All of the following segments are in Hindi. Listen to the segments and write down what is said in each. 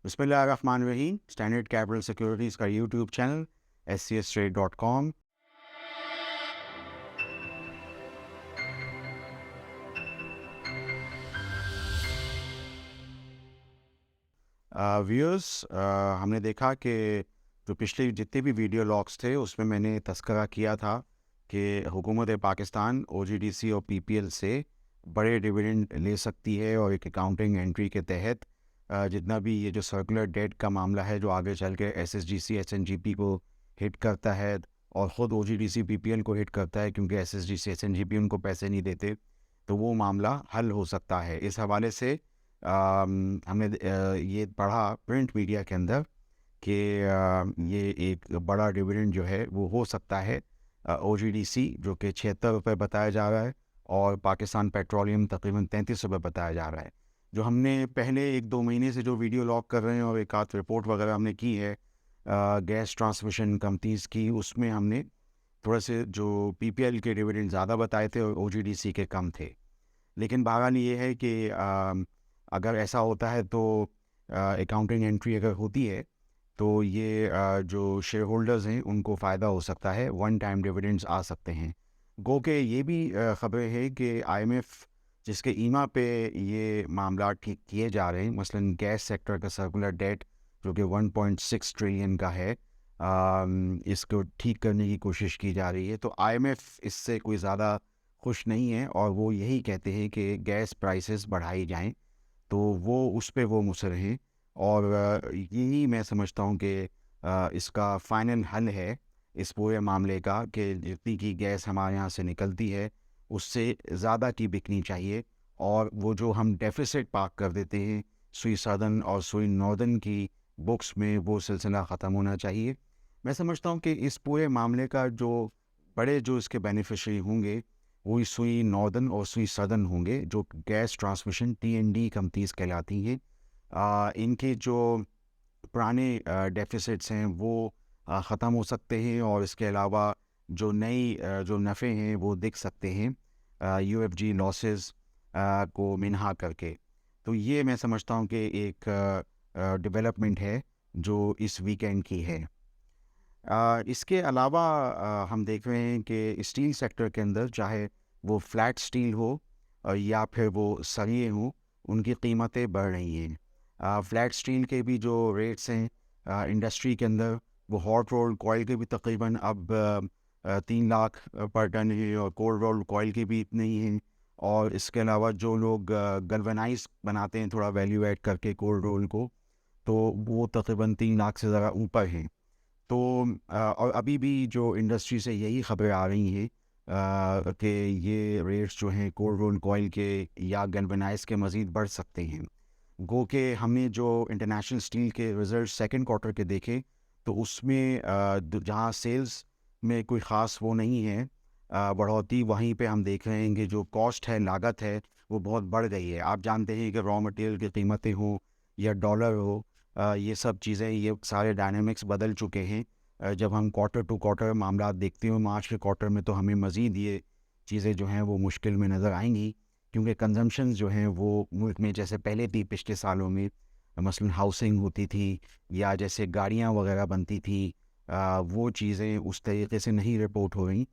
बिस्मिल्लाहिर्रहमानिर्रहीम। स्टैंडर्ड कैपिटल सिक्योरिटीज़ का यूट्यूब चैनल scstrade.com। व्यूअर्स, हमने देखा कि जो पिछले जितने भी वीडियो लॉग्स थे उसमें मैंने तस्करा किया था कि हुकूमत पाकिस्तान ओजीडीसी और पीपीएल से बड़े डिविडेंड ले सकती है, और एक अकाउंटिंग एंट्री के तहत जितना भी ये जो सर्कुलर डेट का मामला है जो आगे चल के एसएसडीसी एसएनजीपी को हिट करता है और ख़ुद ओजीडीसी पीपीएल को हिट करता है, क्योंकि एसएसडीसी एसएनजीपी उनको पैसे नहीं देते, तो वो मामला हल हो सकता है। इस हवाले से हमने ये पढ़ा प्रिंट मीडिया के अंदर कि ये एक बड़ा डिविडेंड जो है वो हो सकता है ओजीडीसी, जो कि 76 रुपये बताया जा रहा है, और पाकिस्तान पेट्रोलियम तकरीबन 33 रुपये बताया जा रहा है। जो हमने पहले 1-2 महीने से जो वीडियो लॉग कर रहे हैं और एक आध रिपोर्ट वगैरह हमने की है गैस ट्रांसमिशन कंपनीज़ की, उसमें हमने थोड़े से जो पीपीएल के डिविडेंड ज़्यादा बताए थे और ओजीडीसी के कम थे। लेकिन बहरहाल ये है कि अगर ऐसा होता है तो अकाउंटिंग एंट्री अगर होती है तो ये जो शेयर होल्डर्स हैं उनको फ़ायदा हो सकता है, वन टाइम डिविडेंड्स आ सकते हैं। गो के ये भी ख़बरें हैं कि आईएमएफ जिसके ईमा पे ये मामला ठीक किए जा रहे हैं, मसलन गैस सेक्टर का सर्कुलर डेट जो कि 1.6 ट्रिलियन का है, इसको ठीक करने की कोशिश की जा रही है। तो आईएमएफ इससे कोई ज़्यादा खुश नहीं है और वो यही कहते हैं कि गैस प्राइसेस बढ़ाई जाएं, तो वो उस पे वो मुसर हैं। और यही मैं समझता हूँ कि इसका फ़ाइनल हल है इस पूरे मामले का, कि जितनी की गैस हमारे यहाँ से निकलती है उससे ज़्यादा की बिकनी चाहिए, और वो जो हम डेफिसिट पार्क कर देते हैं सुई सदर्न और सुई नॉर्दर्न की बुक्स में, वो सिलसिला ख़त्म होना चाहिए। मैं समझता हूँ कि इस पूरे मामले का जो बड़े जो इसके बेनिफिशरी होंगे वही सुई नॉर्दर्न और सुई सदर्न होंगे, जो गैस ट्रांसमिशन टीएनडी कंपनीज कहलाती हैं। इनके जो पुराने डेफिसिट्स हैं वो ख़त्म हो सकते हैं, और इसके अलावा जो नई जो नफ़े हैं वो दिख सकते हैं यूएफजी लॉसेस को मिनहा करके। तो ये मैं समझता हूँ कि एक डेवलपमेंट है जो इस वीकेंड की है। इसके अलावा हम देख रहे हैं कि स्टील सेक्टर के अंदर, चाहे वो फ्लैट स्टील हो या फिर वो सरिये हों, उनकी कीमतें बढ़ रही हैं। फ्लैट स्टील के भी जो रेट्स हैं इंडस्ट्री के अंदर, वो हॉट रोल्ड कॉयल के भी तकरीबन अब 3 लाख पर टन है, और कोल्ड रोल्ड कॉयल के भी इतने ही हैं। और इसके अलावा जो लोग गल्वेनाइज बनाते हैं थोड़ा वैल्यू ऐड करके कोल्ड रोल को, तो वो तकरीबन 3 लाख से ज़रा ऊपर हैं। तो और अभी भी जो इंडस्ट्री से यही खबरें आ रही हैं कि ये रेट्स जो हैं कोल्ड रोल कॉयल के या गैल्वेनाइज के मज़ीद बढ़ सकते हैं। गो के हमने जो इंटरनेशनल स्टील के रिजल्ट सेकंड क्वार्टर के देखे, तो उसमें जहाँ सेल्स में कोई ख़ास वो नहीं है बढ़ोतरी, वहीं पे हम देख रहे हैं कि जो कॉस्ट है, लागत है, वो बहुत बढ़ गई है। आप जानते हैं कि रॉ मटेरियल की कीमतें हों या डॉलर हो, ये सब चीज़ें, ये सारे डायनामिक्स बदल चुके हैं। जब हम क्वार्टर टू क्वार्टर मामला देखते हो मार्च के क्वार्टर में, तो हमें मज़ीद ये चीज़ें जो हैं वो मुश्किल में नज़र आएंगी, क्योंकि कंजम्पशन जो हैं वो मुल्क में जैसे पहले थी पिछले सालों में, मसलन हाउसिंग होती थी या जैसे गाड़ियाँ वगैरह बनती थी, वो चीज़ें उस तरीके से नहीं रिपोर्ट हो रही।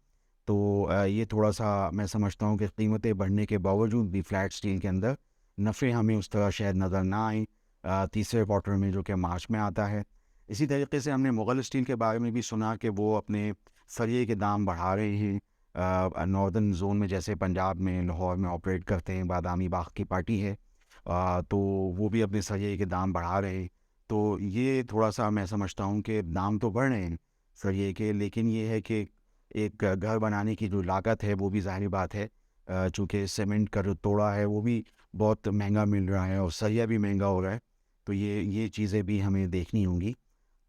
तो ये थोड़ा सा मैं समझता हूँ कि कीमतें बढ़ने के बावजूद भी फ्लैट स्टील के अंदर नफ़े हमें उस तरह शायद नज़र ना आए तीसरे क्वार्टर में, जो कि मार्च में आता है। इसी तरीके से हमने मुग़ल स्टील के बारे में भी सुना कि वो अपने सरिये के दाम बढ़ा रहे हैं। नॉर्दर्न जोन में, जैसे पंजाब में लाहौर में ऑपरेट करते हैं, बादामी बाग की पार्टी है, तो वो भी अपने सरिये के दाम बढ़ा रहे हैं। तो ये थोड़ा सा मैं समझता हूँ कि दाम तो बढ़ रहे हैं सरिये के, लेकिन ये है कि एक घर बनाने की जो लागत है वो भी ज़ाहिर बात है, चूँकि सीमेंट का जो तोड़ा है वो भी बहुत महंगा मिल रहा है और सरिया भी महंगा हो रहा है। तो ये चीज़ें भी हमें देखनी होंगी।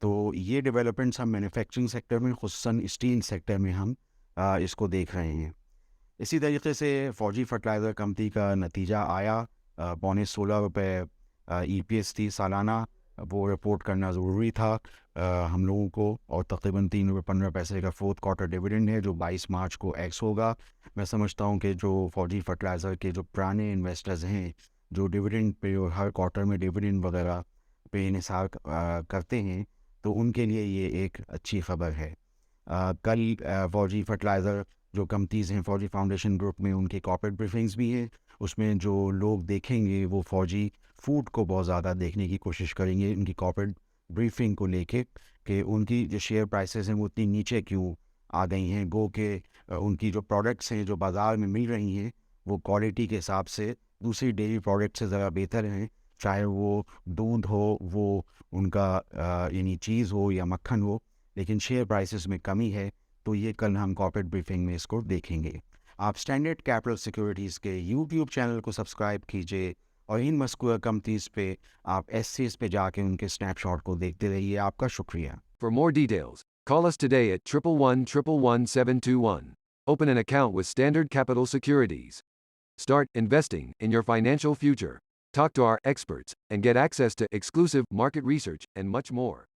तो ये डेवलपमेंट्स हम मैन्युफैक्चरिंग सेक्टर में, ख़ुसूसन स्टील सेक्टर में हम इसको देख रहे हैं। इसी तरीके से फौजी फर्टिलाइज़र कंपनी का नतीजा आया, पौने 16 रुपये ईपीएस थी सालाना, वो रिपोर्ट करना ज़रूरी था हम लोगों को, और तकरीबन 3 रुपये 15 पैसे का फोर्थ क्वार्टर डिविडेंड है जो 22 मार्च को एक्स होगा। मैं समझता हूँ कि जो फौजी फर्टिलाइज़र के जो पुराने इन्वेस्टर्स हैं, जो डिविडेंड पे हर क्वार्टर में डिविडेंड वगैरह पे इन्हिसार करते हैं, तो उनके लिए ये एक अच्छी खबर है। कल फौजी फर्टिलाइज़र जो कंपनीज़ हैं फौजी फाउंडेशन ग्रुप में, उनकी कॉर्पोरेट ब्रीफिंग्स भी हैं। उसमें जो लोग देखेंगे वो फौजी फूड को बहुत ज़्यादा देखने की कोशिश करेंगे उनकी कॉर्पोरेट ब्रीफिंग को लेके, कि उनकी जो शेयर प्राइसेस हैं वो इतनी नीचे क्यों आ गई हैं। गो के उनकी जो प्रोडक्ट्स हैं जो बाज़ार में मिल रही हैं वो क्वालिटी के हिसाब से दूसरी डेयरी प्रोडक्ट से ज़रा बेहतर हैं, चाहे वो दूध हो, वो उनका यानी चीज़ हो या मक्खन हो, लेकिन शेयर प्राइसेस में कमी है। तो ये कल हम कॉर्पोरेट ब्रीफिंग में इसको देखेंगे। आप स्टैंडर्ड कैपिटल सिक्योरिटीज़ के यूट्यूब चैनल को सब्सक्राइब कीजिए और इन मस्कुलर कंपनीज़ पे आप एससीएस पे जाके उनके स्नैपशॉट को देखते रहिए। आपका शुक्रिया। For more details, call us today at 111-111-721. Open an account with Standard Capital Securities. Start investing in your financial future. Talk to our experts and get access to exclusive market research and much more.